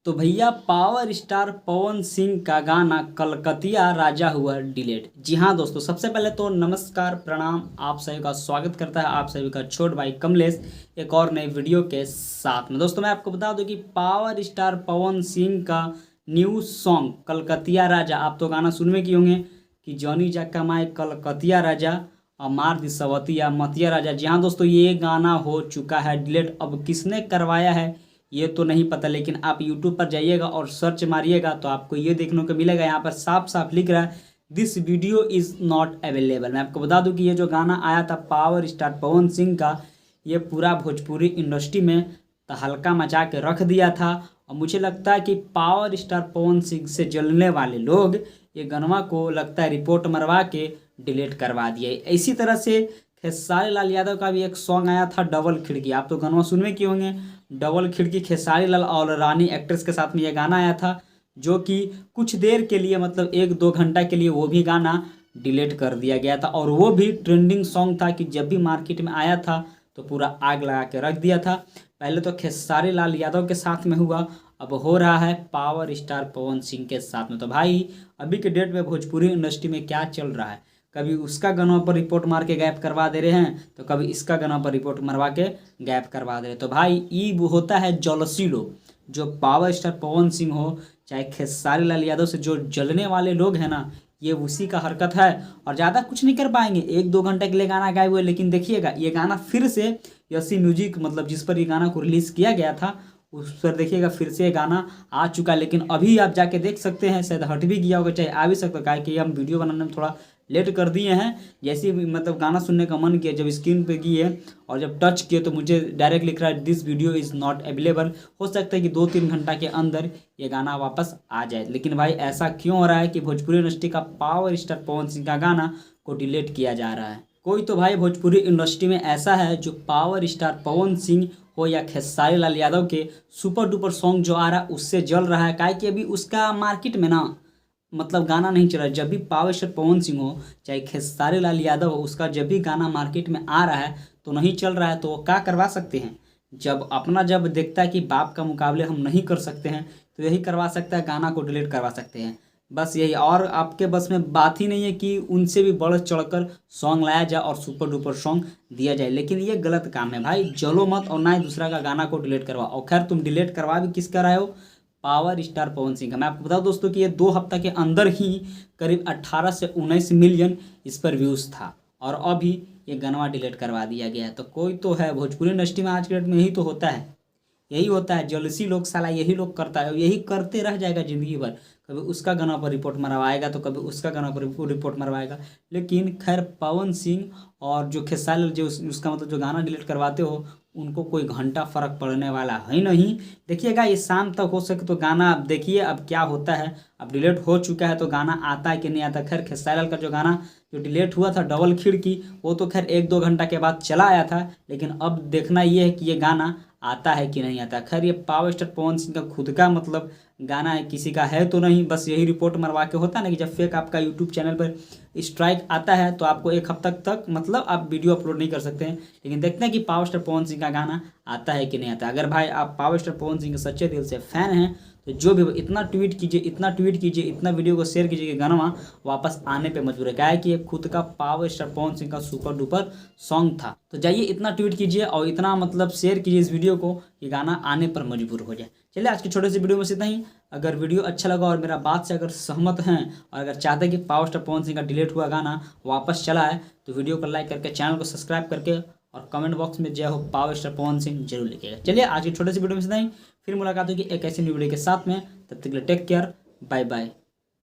तो भैया power star Pawan Singh का गाना कलकतिया राजा हुआ डिलीट। जी हाँ दोस्तों, सबसे पहले तो नमस्कार प्रणाम, आप सभी का स्वागत करता है आप सभी का छोट भाई कमलेश एक और नए वीडियो के साथ में। दोस्तों मैं आपको बता दूं कि पावर स्टार पवन सिंह का न्यू सॉन्ग कलकतिया राजा, आप तो गाना सुन में किए होंगे कि जॉनी जा कमाए कलकतिया राजा और मार दी सवतिया मतिया राजा। जी हाँ दोस्तों, ये गाना हो चुका है डिलीट। अब किसने करवाया है ये तो नहीं पता, लेकिन आप YouTube पर जाइएगा और सर्च मारिएगा तो आपको ये देखने को मिलेगा। यहाँ पर साफ साफ लिख रहा है this video is not available. मैं आपको बता दूं कि ये जो गाना आया था पावर स्टार पवन सिंह का, ये पूरा भोजपुरी इंडस्ट्री में तहलका मचा के रख दिया था। और मुझे लगता है कि पावर स्टार पवन सिंह से जलने वाले लोग ये गाना को लगता है रिपोर्ट मरवा के डिलीट करवा दिया। इसी तरह से खेसारी लाल यादव का भी एक सॉन्ग आया था डबल खिड़की, आप तो गाना सुन में किए होंगे। डबल खिड़की खेसारी लाल और रानी एक्ट्रेस के साथ में यह गाना आया था, जो कि कुछ देर के लिए मतलब 1-2 घंटा के लिए वो भी गाना डिलीट कर दिया गया था। और वो भी ट्रेंडिंग सॉन्ग था कि जब भी मार्केट में आया था तो पूरा आग लगा के रख दिया था। पहले तो खेसारी लाल यादव के साथ में हुआ, अब हो रहा है पावर स्टार पवन सिंह के साथ में। तो भाई अभी के डेट में भोजपुरी इंडस्ट्री में क्या चल रहा है, कभी उसका गाना पर रिपोर्ट मार के गायब करवा दे रहे हैं तो कभी इसका गाना पर रिपोर्ट मरवा के गायब करवा दे रहे हैं। तो भाई ये वो होता है जलसी लोग, जो पावर स्टार पवन सिंह हो चाहे खेसारी लाल यादव से जो जलने वाले लोग हैं ना, ये उसी का हरकत है। और ज़्यादा कुछ नहीं कर पाएंगे, 1-2 घंटे के लिए गाना गाए हुए, लेकिन देखिएगा ये गाना फिर से यसी म्यूजिक मतलब जिस पर ये गाना को रिलीज़ किया गया था उस पर देखिएगा फिर से ये गाना आ चुका। लेकिन अभी आप जाके देख सकते हैं, शायद हट भी गया होगा, चाहे आ भी सकता है कि हम वीडियो बनाने में थोड़ा लेट कर दिए हैं। जैसे ही मतलब गाना सुनने का मन किया, जब स्क्रीन पे किए और जब टच किए तो मुझे डायरेक्ट लिख रहा है this video is not available. हो सकता है कि 2-3 घंटा के अंदर ये गाना वापस आ जाए। लेकिन भाई ऐसा क्यों हो रहा है कि भोजपुरी इंडस्ट्री का पावर स्टार पवन सिंह का गाना को डिलीट किया जा रहा है? कोई तो भाई भोजपुरी इंडस्ट्री में ऐसा है जो पावर स्टार पवन सिंह हो या खेसारी लाल यादव के सुपर डुपर सॉन्ग जो आ रहा है उससे जल रहा है। काहे कि अभी उसका मार्केट में ना मतलब गाना नहीं चल रहा है। जब भी पावर स्टार पवन सिंह हो चाहे खेसारी लाल यादव हो, उसका जब भी गाना मार्केट में आ रहा है तो नहीं चल रहा है, तो वो क्या करवा सकते हैं? जब देखता है कि बाप का मुकाबले हम नहीं कर सकते हैं तो यही करवा सकता है, गाना को डिलीट करवा सकते हैं, बस यही। और आपके बस में बात ही नहीं है कि उनसे भी बढ़ चढ़कर सॉन्ग लाया जाए और सुपर डुपर सॉन्ग दिया जाए। लेकिन ये गलत काम है भाई, जलो मत और ना ही दूसरा का गाना को डिलीट करवा। और खैर तुम डिलीट करवा भी किस कर रहे हो? पावर स्टार पवन सिंह का। मैं आपको बताऊं दोस्तों कि ये 2 हफ्ता के अंदर ही करीब 18 से 19 मिलियन इस पर व्यूज़ था और अभी ये गाना डिलीट करवा दिया गया है। तो कोई तो है भोजपुरी इंडस्ट्री में आज के डेट में, यही तो होता है, यही होता है। जलसी लोग साला यही लोग करता है, यही करते रह जाएगा ज़िंदगी भर। कभी उसका गाना पर रिपोर्ट मरवाएगा तो कभी उसका गाना पर रिपोर्ट मरवाएगा। लेकिन खैर पवन सिंह और जो खेसारी जो उसका मतलब जो गाना डिलीट करवाते हो उनको कोई घंटा फ़र्क पड़ने वाला है नहीं। देखिएगा ये शाम तक हो सके तो गाना आप देखिए अब क्या होता है। अब डिलीट हो चुका है तो गाना आता है कि नहीं आता। खैर खेसारी लाल का जो गाना जो डिलीट हुआ था डबल खिड़की, वो तो खैर 1-2 घंटा के बाद चला आया था, लेकिन अब देखना ये है कि ये गाना आता है कि नहीं आता। खैर ये पावर स्टार पवन सिंह का खुद का मतलब गाना है, किसी का है तो नहीं, बस यही रिपोर्ट मरवा के होता है ना कि जब फेक आपका यूट्यूब चैनल पर स्ट्राइक आता है तो आपको 1 हफ्ता तक मतलब आप वीडियो अपलोड नहीं कर सकते हैं। लेकिन देखते हैं कि पावर स्टार पवन सिंह का गाना आता है कि नहीं आता। अगर भाई आप पावर स्टार पवन सिंह के सच्चे दिल से फ़ैन हैं तो जो भी इतना ट्वीट कीजिए, इतना वीडियो को शेयर कीजिए कि गाना वापस आने पे मजबूर है। क्या है कि ये खुद का पावर स्टार पवन सिंह का सुपर डुपर सॉन्ग था। तो जाइए इतना ट्वीट कीजिए और इतना मतलब शेयर कीजिए इस वीडियो को कि गाना आने पर मजबूर हो जाए। चलिए आज की छोटे से वीडियो में से इतना ही। अगर वीडियो अच्छा लगा और मेरा बात से अगर सहमत हैं और अगर चाहते हैं कि पावर स्टार पवन सिंह का डिलीट हुआ गाना वापस चला है तो वीडियो को लाइक करके चैनल को सब्सक्राइब करके और कमेंट बॉक्स में जय हो पावर स्टार पवन सिंह जरूर लिखिएगा। चलिए आज की छोटे से वीडियो में से नहीं, फिर मुलाकात होगी एक ऐसी न्यू वीडियो के साथ में। तब तक के लिए टेक केयर, बाय बाय।